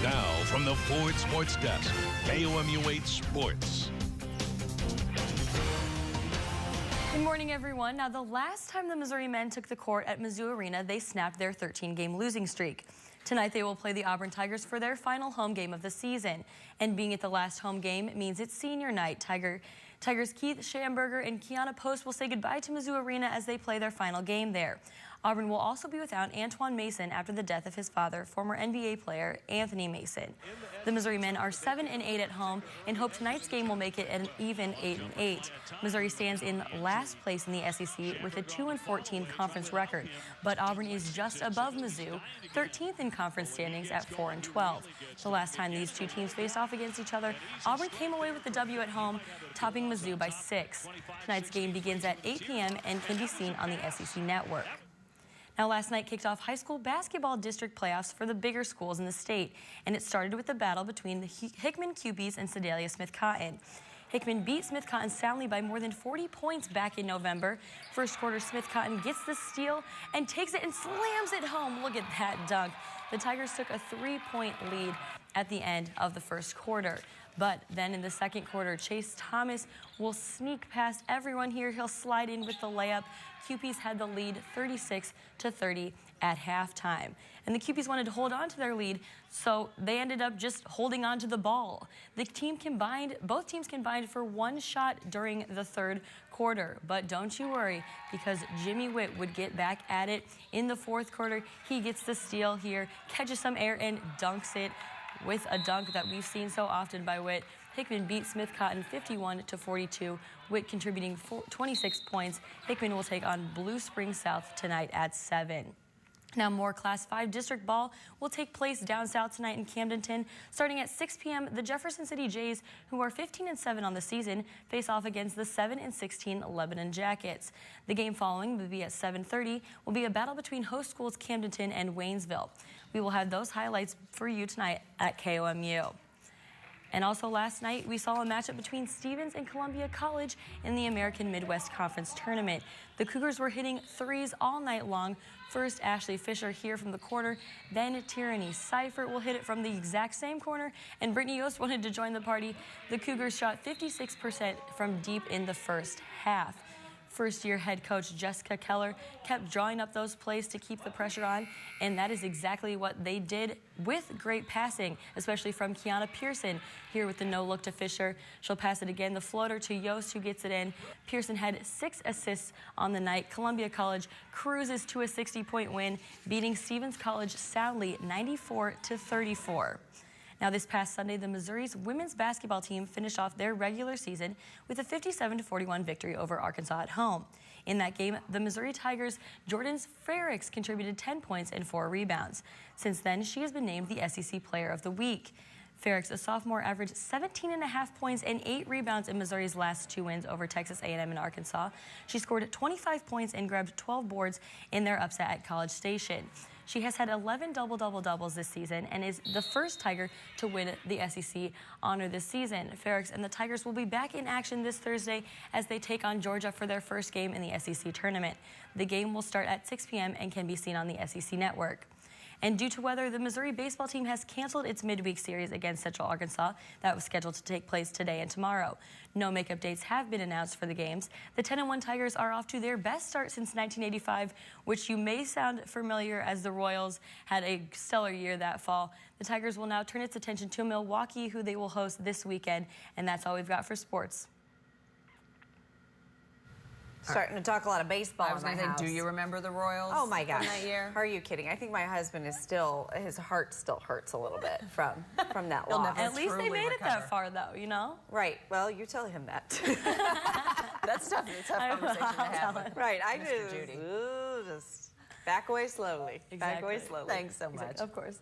Now, from the Ford Sports Desk, KOMU 8 Sports. Good morning, everyone. Now, the last time the Missouri men took the court at Mizzou Arena, they snapped their 13-game losing streak. Tonight, they will play the Auburn Tigers for their final home game of the season. And being at the last home game means it's senior night. Tigers Keith Schamberger and Kiana Post will say goodbye to Mizzou Arena as they play their final game there. Auburn will also be without Antoine Mason after the death of his father, former NBA player Anthony Mason. The Missouri men are 7-8 at home and hope tonight's game will make it an even 8-8. Missouri stands in last place in the SEC with a 2-14 conference record, but Auburn is just above Mizzou, 13th in conference standings at 4-12. The last time these two teams faced off against each other, Auburn came away with the W at home, topping Mizzou by 6. Tonight's game begins at 8 p.m. and can be seen on the SEC network. Now, last night kicked off high school basketball district playoffs for the bigger schools in the state, and it started with the battle between the Hickman Cupies and Sedalia Smith Cotton. Hickman beat Smith Cotton soundly by more than 40 points back in November. First quarter, Smith Cotton gets the steal and takes it and slams it home. Look at that dunk. The Tigers took a 3-point lead at the end of the first quarter. But then in the second quarter, Chase Thomas will sneak past everyone here. He'll slide in with the layup. Cupies had the lead 36-30 at halftime. And the Cupies wanted to hold on to their lead, so they ended up just holding on to the ball. Both teams combined for one shot during the third quarter. But don't you worry, because Jimmy Witt would get back at it in the fourth quarter. He gets the steal here, catches some air and dunks it with a dunk that we've seen so often by Witt. Hickman beat Smith Cotton 51-42, Witt contributing 26 points. Hickman will take on Blue Springs South tonight at 7. Now, more Class 5 district ball will take place down south tonight in Camdenton. Starting at 6 p.m., the Jefferson City Jays, who are 15-7 on the season, face off against the 7-16 Lebanon Jackets. The game following will be at 7:30. Will be a battle between host schools Camdenton and Waynesville. We will have those highlights for you tonight at KOMU. And also last night, we saw a matchup between Stevens and Columbia College in the American Midwest Conference Tournament. The Cougars were hitting threes all night long. First, Ashley Fisher here from the corner. Then Tyranny Seifert will hit it from the exact same corner. And Brittany Yost wanted to join the party. The Cougars shot 56% from deep in the first half. First-year head coach Jessica Keller kept drawing up those plays to keep the pressure on, and that is exactly what they did with great passing, especially from Kiana Pearson here with the no-look to Fisher. She'll pass it again, the floater to Yost, who gets it in. Pearson had 6 assists on the night. Columbia College cruises to a 60-point win, beating Stevens College soundly 94-34. Now, this past Sunday, the Missouri's women's basketball team finished off their regular season with a 57-41 victory over Arkansas at home. In that game, the Missouri Tigers' Jordan Frericks contributed 10 points and 4 rebounds. Since then, she has been named the SEC Player of the Week. Frericks, a sophomore, averaged 17.5 points and 8 rebounds in Missouri's last 2 wins over Texas A&M and Arkansas. She scored 25 points and grabbed 12 boards in their upset at College Station. She has had 11 double-double-doubles this season and is the first Tiger to win the SEC honor this season. Frericks and the Tigers will be back in action this Thursday as they take on Georgia for their first game in the SEC tournament. The game will start at 6 p.m. and can be seen on the SEC network. And due to weather, the Missouri baseball team has canceled its midweek series against Central Arkansas that was scheduled to take place today and tomorrow. No makeup dates have been announced for the games. The 10-1 Tigers are off to their best start since 1985, which you may sound familiar as the Royals had a stellar year that fall. The Tigers will now turn its attention to Milwaukee, who they will host this weekend, and that's all we've got for sports. Starting to talk a lot of baseball. I was going to say, do you remember the Royals? Oh my gosh! From that year? Are you kidding? I think my husband is still, his heart still hurts a little bit from that loss. At least they made it that far, though, you know? Right. Well, you tell him that. That's tough. It's a tough conversation to have. Right. I Mr. Judy. just back away slowly. Exactly. Back away slowly. Thanks so much. Of course.